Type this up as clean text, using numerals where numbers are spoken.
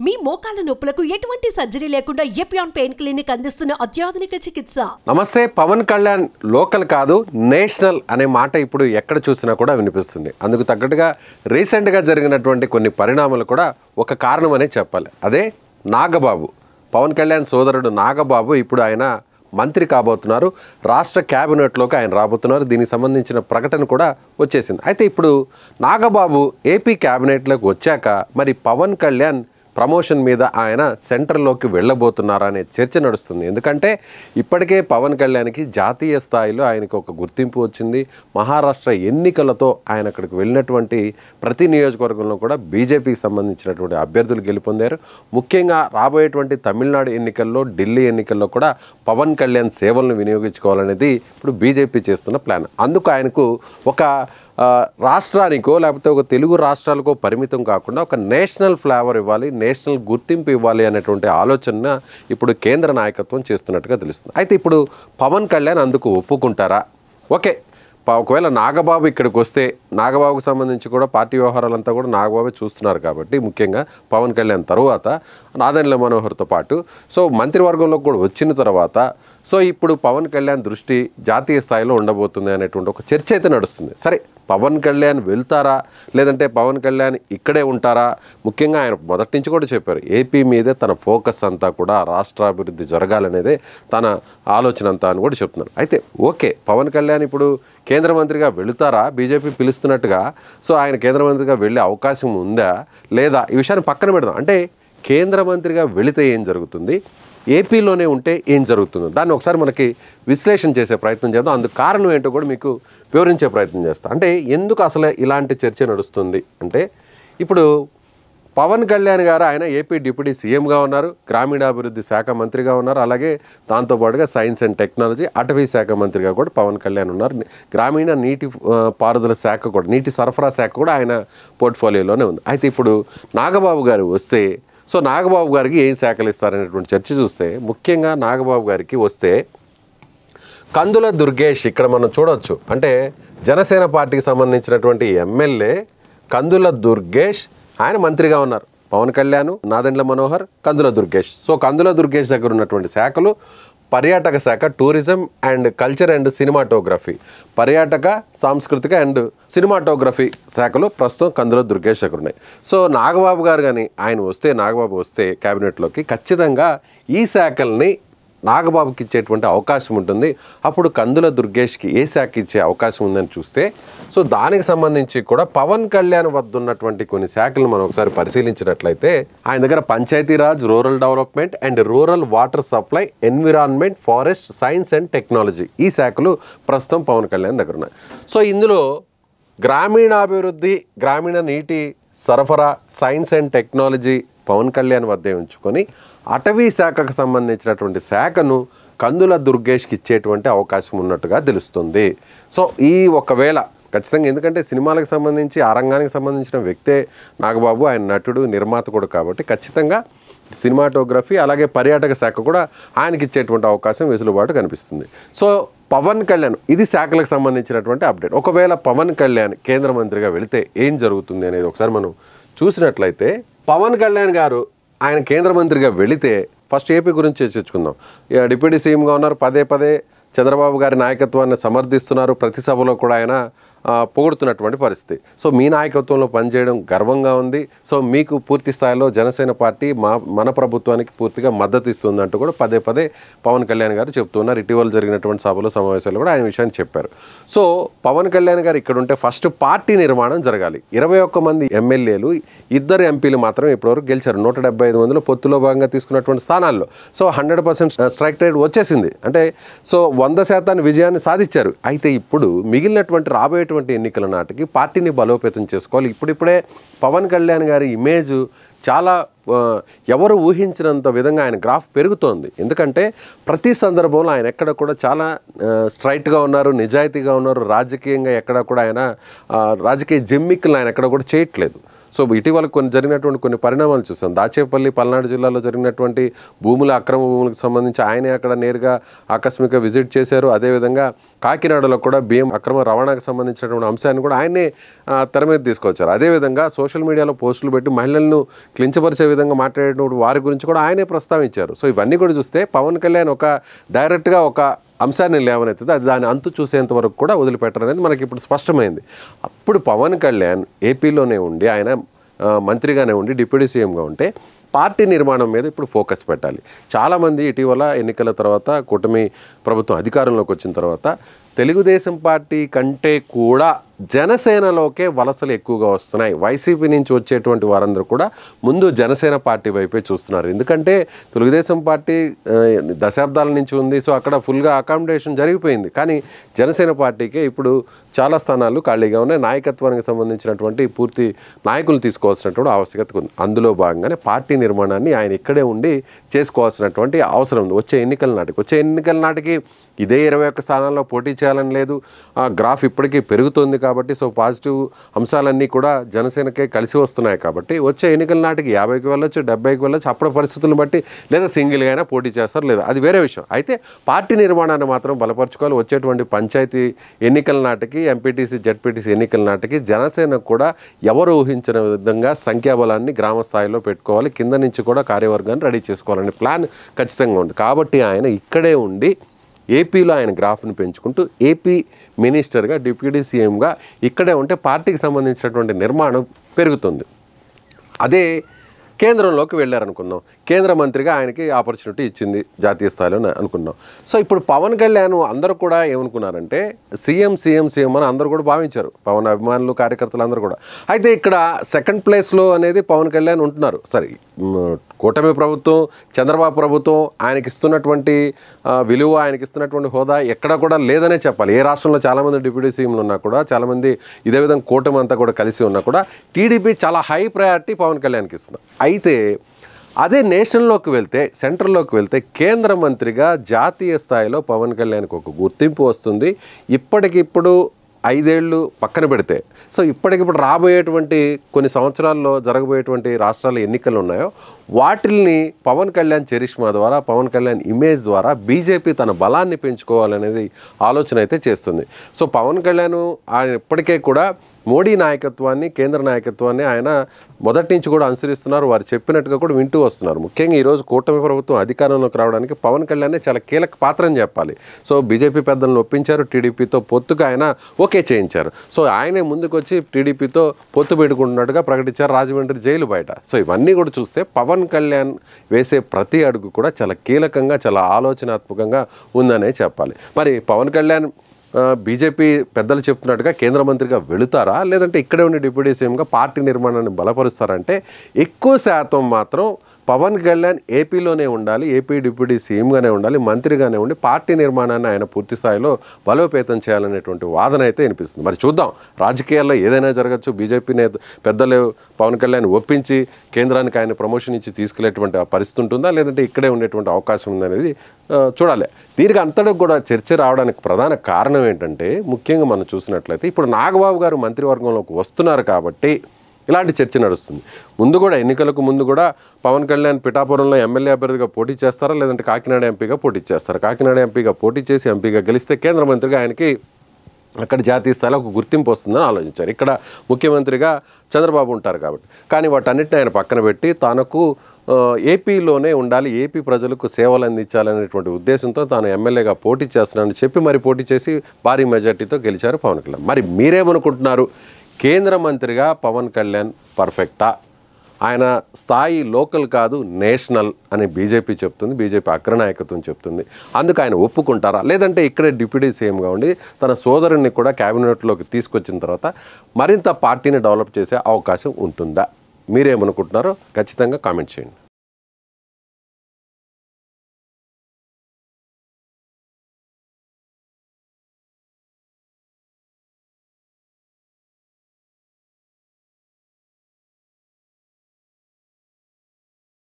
మీ మోకాల నొప్పులకు ఎటువంటి సర్జరీ లేకుండా ఎపియాన్ పెయిన్ క్లినిక్ అందిస్తున్న అత్యాధునిక చికిత్స. నమస్తే. పవన్ కళ్యాణ్ లోకల్ కాదు నేషనల్ అనే మాట ఇప్పుడు ఎక్కడ చూసినా కూడా వినిపిస్తుంది. అందుకు తగ్గట్టుగా రీసెంట్గా జరిగినటువంటి కొన్ని పరిణామాలు కూడా ఒక కారణం అనే చెప్పాలి. అదే నాగబాబు, పవన్ కళ్యాణ్ సోదరుడు నాగబాబు ఇప్పుడు ఆయన మంత్రి కాబోతున్నారు. రాష్ట్ర క్యాబినెట్లోకి ఆయన రాబోతున్నారు. దీనికి సంబంధించిన ప్రకటన కూడా వచ్చేసింది. అయితే ఇప్పుడు నాగబాబు ఏపీ క్యాబినెట్లోకి వచ్చాక మరి పవన్ కళ్యాణ్ ప్రమోషన్ మీద ఆయన సెంటర్లోకి వెళ్ళబోతున్నారా అనే చర్చ నడుస్తుంది. ఎందుకంటే ఇప్పటికే పవన్ కళ్యాణ్కి జాతీయ స్థాయిలో ఆయనకు ఒక గుర్తింపు వచ్చింది. మహారాష్ట్ర ఎన్నికలతో ఆయన అక్కడికి వెళ్ళినటువంటి ప్రతి నియోజకవర్గంలో కూడా బీజేపీకి సంబంధించినటువంటి అభ్యర్థులు గెలుపొందారు. ముఖ్యంగా రాబోయేటువంటి తమిళనాడు ఎన్నికల్లో, ఢిల్లీ ఎన్నికల్లో కూడా పవన్ కళ్యాణ్ సేవలను వినియోగించుకోవాలనేది ఇప్పుడు బీజేపీ చేస్తున్న ప్లాన్. అందుకు ఆయనకు ఒక రాష్ట్రానికో లేకపోతే ఒక తెలుగు రాష్ట్రాలకో పరిమితం కాకుండా ఒక నేషనల్ ఫ్లేవర్ ఇవ్వాలి, నేషనల్ గుర్తింపు ఇవ్వాలి అనేటువంటి ఆలోచన ఇప్పుడు కేంద్ర నాయకత్వం చేస్తున్నట్టుగా తెలుస్తుంది. అయితే ఇప్పుడు పవన్ కళ్యాణ్ అందుకు ఒప్పుకుంటారా? ఓకే, ఒకవేళ నాగబాబు ఇక్కడికి వస్తే, నాగబాబుకు సంబంధించి కూడా పార్టీ వ్యవహారాలంతా కూడా నాగబాబే చూస్తున్నారు కాబట్టి ముఖ్యంగా పవన్ కళ్యాణ్ తర్వాత నాదెండ్ల మనోహర్తో పాటు మంత్రివర్గంలో కూడా వచ్చిన తర్వాత ఇప్పుడు పవన్ కళ్యాణ్ దృష్టి జాతీయ స్థాయిలో ఉండబోతుంది అనేటువంటి ఒక చర్చ అయితే నడుస్తుంది. సరే, పవన్ కళ్యాణ్ వెళ్తారా లేదంటే పవన్ కళ్యాణ్ ఇక్కడే ఉంటారా? ముఖ్యంగా ఆయన మొదటి నుంచి కూడా చెప్పారు, ఏపీ మీదే తన ఫోకస్ అంతా కూడా రాష్ట్రాభివృద్ధి జరగాలనేదే తన ఆలోచన అంతా అని కూడా చెప్తున్నారు. అయితే ఓకే, పవన్ కళ్యాణ్ ఇప్పుడు కేంద్ర మంత్రిగా వెళుతారా? బీజేపీ పిలుస్తున్నట్టుగా ఆయన కేంద్ర మంత్రిగా వెళ్ళే అవకాశం ఉందా లేదా? ఈ విషయాన్ని పక్కన పెడదాం. అంటే కేంద్ర మంత్రిగా వెళితే ఏం జరుగుతుంది, ఏపీలోనే ఉంటే ఏం జరుగుతుందో దాన్ని ఒకసారి మనకి విశ్లేషణ చేసే ప్రయత్నం చేద్దాం. అందుకు కారణం ఏంటో కూడా మీకు వివరించే ప్రయత్నం చేస్తాం. అంటే ఎందుకు అసలు ఇలాంటి చర్చ నడుస్తుంది అంటే, ఇప్పుడు పవన్ కళ్యాణ్ గారు ఆయన ఏపీ డిప్యూటీ సీఎంగా ఉన్నారు, గ్రామీణాభివృద్ధి శాఖ మంత్రిగా ఉన్నారు, అలాగే దాంతోపాటుగా సైన్స్ అండ్ టెక్నాలజీ, అటవీ శాఖ మంత్రిగా కూడా పవన్ కళ్యాణ్ ఉన్నారు. గ్రామీణ నీటి పారుదల శాఖ కూడా, నీటి సరఫరా శాఖ కూడా ఆయన పోర్ట్ఫోలియోలోనే ఉంది. అయితే ఇప్పుడు నాగబాబు గారు వస్తే నాగబాబు గారికి ఏం శాఖలు ఇస్తారనేటువంటి చర్చ చూస్తే, ముఖ్యంగా నాగబాబు గారికి వస్తే కందుల దుర్గేష్ ఇక్కడ మనం చూడవచ్చు. అంటే జనసేన పార్టీకి సంబంధించినటువంటి ఎమ్మెల్యే కందుల దుర్గేష్ ఆయన మంత్రిగా ఉన్నారు. పవన్ కళ్యాణ్, నాదెండ్ల మనోహర్, కందుల దుర్గేష్. కందుల దుర్గేష్ దగ్గర ఉన్నటువంటి శాఖలు పర్యాటక శాఖ, tourism and culture and cinematography, పర్యాటక, సాంస్కృతిక అండ్ సినిమాటోగ్రఫీ శాఖలు ప్రస్తుతం కందుల దుర్గేష్ దగ్గర ఉన్నాయి. నాగబాబు గారు కానీ నాగబాబు వస్తే క్యాబినెట్లోకి ఖచ్చితంగా ఈ శాఖల్ని నాగబాబుకి ఇచ్చేటువంటి అవకాశం ఉంటుంది. అప్పుడు కందుల దుర్గేష్కి ఏ శాఖ ఇచ్చే అవకాశం ఉందని చూస్తే దానికి సంబంధించి కూడా పవన్ కళ్యాణ్ వద్ద ఉన్నటువంటి కొన్ని శాఖలను మనం ఒకసారి పరిశీలించినట్లయితే ఆయన దగ్గర Panchayati Raj, rural development and rural water supply, environment, forest, science and technology, ఈ శాఖలు ప్రస్తుతం పవన్ కళ్యాణ్ దగ్గర ఉన్నాయి. ఇందులో గ్రామీణాభివృద్ధి, గ్రామీణ నీటి సరఫరా, science and technology Pawan Kalyan వద్దే ఉంచుకొని అటవీ శాఖకు సంబంధించినటువంటి శాఖను కందుల దుర్గేష్కి ఇచ్చేటువంటి అవకాశం ఉన్నట్టుగా తెలుస్తుంది. ఈ ఒకవేళ ఖచ్చితంగా, ఎందుకంటే సినిమాలకు సంబంధించి ఆ రంగానికి సంబంధించిన వ్యక్తే నాగబాబు, ఆయన నటుడు, నిర్మాత కూడా కాబట్టి ఖచ్చితంగా సినిమాటోగ్రఫీ అలాగే పర్యాటక శాఖ కూడా ఆయనకి ఇచ్చేటువంటి అవకాశం వెసులుబాటు కనిపిస్తుంది. పవన్ కళ్యాణ్, ఇది శాఖలకు సంబంధించినటువంటి అప్డేట్. ఒకవేళ పవన్ కళ్యాణ్ కేంద్ర మంత్రిగా వెళితే ఏం జరుగుతుంది అనేది ఒకసారి మనం చూసినట్లయితే, పవన్ కళ్యాణ్ గారు ఆయన కేంద్ర మంత్రిగా వెళితే ఫస్ట్ ఏపీ గురించి చర్చించుకుందాం. డిప్యూటీ సీఎంగా ఉన్నారు, పదే పదే చంద్రబాబు గారి నాయకత్వాన్ని సమర్థిస్తున్నారు, ప్రతి సభలో కూడా ఆయన పొగుడుతున్నటువంటి పరిస్థితి. మీ నాయకత్వంలో పనిచేయడం గర్వంగా ఉంది. మీకు పూర్తి స్థాయిలో జనసేన పార్టీ మన ప్రభుత్వానికి పూర్తిగా మద్దతు ఇస్తుందంటూ కూడా పదే పదే పవన్ కళ్యాణ్ గారు చెప్తున్నారు. ఇటీవల జరిగినటువంటి సభలో, సమావేశాలు కూడా ఆయన విషయాన్ని చెప్పారు. పవన్ కళ్యాణ్ గారు ఇక్కడ ఉంటే ఫస్ట్ పార్టీ నిర్మాణం జరగాలి. 21 మంది ఎమ్మెల్యేలు, 2 ఎంపీలు మాత్రం ఇప్పటివరకు గెలిచారు. 175 మందిలో పొత్తులో భాగంగా తీసుకున్నటువంటి స్థానాల్లో 100% స్ట్రైక్ రేట్ వచ్చేసింది. అంటే 100% విజయాన్ని సాధించారు. అయితే ఇప్పుడు మిగిలినటువంటి రాబోయేటువంటి ఎన్నికల నాటికి పార్టీని బలోపేతం చేసుకోవాలి. ఇప్పుడిప్పుడే పవన్ కళ్యాణ్ గారి ఇమేజ్ చాలా ఎవరు ఊహించినంత విధంగా ఆయన గ్రాఫ్ పెరుగుతోంది. ఎందుకంటే ప్రతి సందర్భంలో ఆయన ఎక్కడ కూడా చాలా స్ట్రైట్గా ఉన్నారు, నిజాయితీగా ఉన్నారు. రాజకీయంగా ఎక్కడ కూడా ఆయన రాజకీయ జిమ్మిక్కులు ఆయన ఎక్కడ కూడా చేయట్లేదు. సో ఇటీవల జరిగినటువంటి కొన్ని పరిణామాలు చూసాం. దాచేపల్లి పల్నాడు జిల్లాలో జరిగినటువంటి అక్రమ భూములకు సంబంధించి ఆయనే అక్కడ నేరుగా ఆకస్మిక విజిట్ చేశారు. అదేవిధంగా కాకినాడలో కూడా బియ్యం అక్రమ రవాణాకు సంబంధించినటువంటి అంశాన్ని కూడా ఆయనే తెర మీద తీసుకొచ్చారు. అదేవిధంగా సోషల్ మీడియాలో పోస్టులు పెట్టి మహిళలను కించపరిచే విధంగా మాట్లాడేటువంటి వారి గురించి కూడా ఆయనే ప్రస్తావించారు. సో ఇవన్నీ కూడా చూస్తే పవన్ కళ్యాణ్ డైరెక్ట్గా ఒక అంశాన్ని లేవనెత్తుంది, అది దాని అంతు చూసేంత వరకు కూడా వదిలిపెట్టరనేది మనకి ఇప్పుడు స్పష్టమైంది. అప్పుడు పవన్ కళ్యాణ్ ఏపీలోనే ఉండి ఆయన మంత్రిగానే ఉండి డిప్యూటీ సీఎంగా ఉంటే పార్టీ నిర్మాణం మీద ఇప్పుడు ఫోకస్ పెట్టాలి. చాలామంది ఇటీవల ఎన్నికల తర్వాత కూటమి ప్రభుత్వం అధికారంలోకి వచ్చిన తర్వాత తెలుగుదేశం పార్టీ కంటే కూడా జనసేనలోకే వలసలు ఎక్కువగా వస్తున్నాయి. వైసీపీ నుంచి వచ్చేటువంటి వారందరూ కూడా ముందు జనసేన పార్టీ వైపే చూస్తున్నారు. ఎందుకంటే తెలుగుదేశం పార్టీ దశాబ్దాల నుంచి ఉంది. సో అక్కడ ఫుల్గా అకామిడేషన్ జరిగిపోయింది. కానీ జనసేన పార్టీకే ఇప్పుడు చాలా స్థానాలు ఖాళీగా ఉన్నాయి. నాయకత్వానికి సంబంధించినటువంటి పూర్తి నాయకులు తీసుకోవాల్సినటువంటి ఆవశ్యకత ఉంది. అందులో భాగంగానే పార్టీ నిర్మాణాన్ని ఆయన ఇక్కడే ఉండి చేసుకోవాల్సినటువంటి అవసరం ఉంది. వచ్చే ఎన్నికల నాటికి ఇదే 21 స్థానాల్లో పోటీ చేయాలని లేదు. గ్రాఫ్ ఇప్పటికీ పెరుగుతోంది కాబట్టి సో పాజిటివ్ అంశాలన్నీ కూడా జనసేనకే కలిసి వస్తున్నాయి కాబట్టి వచ్చే ఎన్నికల నాటికి 50కి వెళ్ళొచ్చు, 70కి వెళ్ళొచ్చు. అప్పుడు పరిస్థితులను బట్టి లేదా సింగిల్గా అయినా పోటీ చేస్తారు, లేదా అది వేరే విషయం. అయితే పార్టీ నిర్మాణాన్ని మాత్రం బలపరచుకోవాలి. వచ్చేటువంటి పంచాయతీ ఎన్నికల నాటికి, ఎంపీటీసీ జెడ్పీటీసీ ఎన్నికల నాటికి జనసేనకు కూడా ఎవరు ఊహించిన విధంగా సంఖ్యాబలాన్ని గ్రామ స్థాయిలో పెట్టుకోవాలి. కింద నుంచి కూడా కార్యవర్గాన్ని రెడీ చేసుకోవాలని ప్లాన్ ఖచ్చితంగా ఉంది. కాబట్టి ఆయన ఇక్కడే ఉండి ఏపీలో ఆయన గ్రాఫ్ని పెంచుకుంటూ ఏపీ మినిస్టర్గా, డిప్యూటీ సీఎంగా ఇక్కడే ఉంటే పార్టీకి సంబంధించినటువంటి నిర్మాణం పెరుగుతుంది. అదే కేంద్రంలోకి వెళ్ళారనుకుందాం, కేంద్ర మంత్రిగా ఆయనకి ఆపర్చునిటీ ఇచ్చింది జాతీయ స్థాయిలో అనుకున్నాం. సో ఇప్పుడు పవన్ కళ్యాణ్ అందరూ కూడా ఏమనుకున్నారంటే సీఎం అని అందరూ కూడా భావించారు, పవన్ అభిమానులు కార్యకర్తలు అందరూ కూడా. అయితే ఇక్కడ సెకండ్ ప్లేస్లో అనేది పవన్ కళ్యాణ్ ఉంటున్నారు. సరే, కూటమి ప్రభుత్వం, చంద్రబాబు ప్రభుత్వం ఆయనకి ఇస్తున్నటువంటి విలువ, ఆయనకి ఇస్తున్నటువంటి హోదా ఎక్కడ కూడా లేదనే చెప్పాలి. ఏ రాష్ట్రంలో చాలామంది డిప్యూటీ సీఎంలు ఉన్నా కూడా, చాలామంది ఇదే విధంగా కూటమి అంతా కూడా కలిసి ఉన్నా కూడా టీడీపీ చాలా హై ప్రయారిటీ పవన్ కళ్యాణ్కి ఇస్తుంది. అయితే అదే నేషనల్లోకి వెళ్తే, సెంట్రల్లోకి వెళ్తే కేంద్ర మంత్రిగా జాతీయ స్థాయిలో పవన్ కళ్యాణ్కి ఒక గుర్తింపు వస్తుంది. ఇప్పటికిప్పుడు 5 ఏళ్ళు పక్కన పెడితే, సో ఇప్పటికిప్పుడు రాబోయేటువంటి కొన్ని సంవత్సరాల్లో జరగబోయేటువంటి రాష్ట్రాల ఎన్నికలు ఉన్నాయో వాటిల్ని పవన్ కళ్యాణ్ చరిష్మా ద్వారా, పవన్ కళ్యాణ్ ఇమేజ్ ద్వారా బీజేపీ తన బలాన్ని పెంచుకోవాలనేది ఆలోచన అయితే చేస్తుంది. సో పవన్ కళ్యాణ్ ఆయన ఇప్పటికే కూడా మోడీ నాయకత్వాన్ని, కేంద్ర నాయకత్వాన్ని ఆయన మొదటి నుంచి కూడా అనుసరిస్తున్నారు. వారు చెప్పినట్టుగా కూడా వింటూ వస్తున్నారు. ముఖ్యంగా ఈరోజు కూటమి ప్రభుత్వం అధికారంలోకి రావడానికి పవన్ కళ్యాణ్ చాలా కీలక పాత్ర అని చెప్పాలి. సో బీజేపీ పెద్దలను ఒప్పించారు, టీడీపీతో పొత్తుగా ఆయన ఓకే చేయించారు. సో ఆయనే ముందుకొచ్చి టీడీపీతో పొత్తు పెట్టుకుంటున్నట్టుగా ప్రకటించారు రాజమండ్రి జైలు బయట. సో ఇవన్నీ కూడా చూస్తే పవన్ కళ్యాణ్ వేసే ప్రతి అడుగు కూడా చాలా కీలకంగా, చాలా ఆలోచనాత్మకంగా ఉందనే చెప్పాలి. మరి పవన్ కళ్యాణ్ బీజేపీ పెద్దలు చెప్తున్నట్టుగా కేంద్ర మంత్రిగా వెళుతారా, లేదంటే ఇక్కడే ఉండి డిప్యూటీ సీఎంగా పార్టీ నిర్మాణాన్ని బలపరుస్తారంటే ఎక్కువ శాతం మాత్రం పవన్ కళ్యాణ్ ఏపీలోనే ఉండాలి, ఏపీ డిప్యూటీ సీఎంగానే ఉండాలి, మంత్రిగానే ఉండి పార్టీ నిర్మాణాన్ని ఆయన పూర్తి స్థాయిలో బలోపేతం చేయాలనేటువంటి వాదన అయితే వినిపిస్తుంది. మరి చూద్దాం, రాజకీయాల్లో ఏదైనా జరగచ్చు. బీజేపీ పెద్దలు పవన్ కళ్యాణ్ ఒప్పించి కేంద్రానికి ఆయన ప్రమోషన్ ఇచ్చి తీసుకెళ్లేటువంటి పరిస్థితి ఉంటుందా, లేదంటే ఇక్కడే ఉండేటువంటి అవకాశం ఉందనేది చూడాలి. దీనికి అంతటికి కూడా చర్చ రావడానికి ప్రధాన కారణం ఏంటంటే, ముఖ్యంగా మనం చూసినట్లయితే ఇప్పుడు నాగబాబు గారు మంత్రివర్గంలోకి వస్తున్నారు కాబట్టి ఇలాంటి చర్చ నడుస్తుంది. ముందు కూడా ఎన్నికలకు ముందు కూడా పవన్ కళ్యాణ్ పిఠాపురంలో ఎమ్మెల్యే అభ్యర్థిగా పోటీ చేస్తారా, లేదంటే కాకినాడ ఎంపీగా పోటీ చేస్తారా? కాకినాడ ఎంపీగా పోటీ చేసి ఎంపీగా గెలిస్తే కేంద్ర మంత్రిగా ఆయనకి అక్కడ జాతీయ స్థాయిలో ఒక గుర్తింపు వస్తుందని ఆలోచించారు. ఇక్కడ ముఖ్యమంత్రిగా చంద్రబాబు ఉంటారు కాబట్టి. కానీ వాటన్నిటిని ఆయన పక్కన పెట్టి తనకు ఏపీలోనే ఉండాలి, ఏపీ ప్రజలకు సేవలు అందించాలనేటువంటి ఉద్దేశంతో తాను ఎమ్మెల్యేగా పోటీ చేస్తున్నానని చెప్పి మరి పోటీ చేసి భారీ మెజార్టీతో గెలిచారు పవన్ కళ్యాణ్. మరి మీరేమనుకుంటున్నారు? కేంద్ర మంత్రిగా పవన్ కళ్యాణ్ పర్ఫెక్టా? ఆయన స్థాయి లోకల్ కాదు, నేషనల్ అని బీజేపీ చెప్తుంది, బీజేపీ అగ్రనాయకత్వం చెప్తుంది. అందుకు ఆయన ఒప్పుకుంటారా, లేదంటే ఇక్కడే డిప్యూటీ సీఎంగా ఉండి తన సోదరుని కూడా క్యాబినెట్లోకి తీసుకొచ్చిన తర్వాత మరింత పార్టీని డెవలప్ చేసే అవకాశం ఉంటుందా? మీరేమనుకుంటున్నారో ఖచ్చితంగా కామెంట్ చేయండి.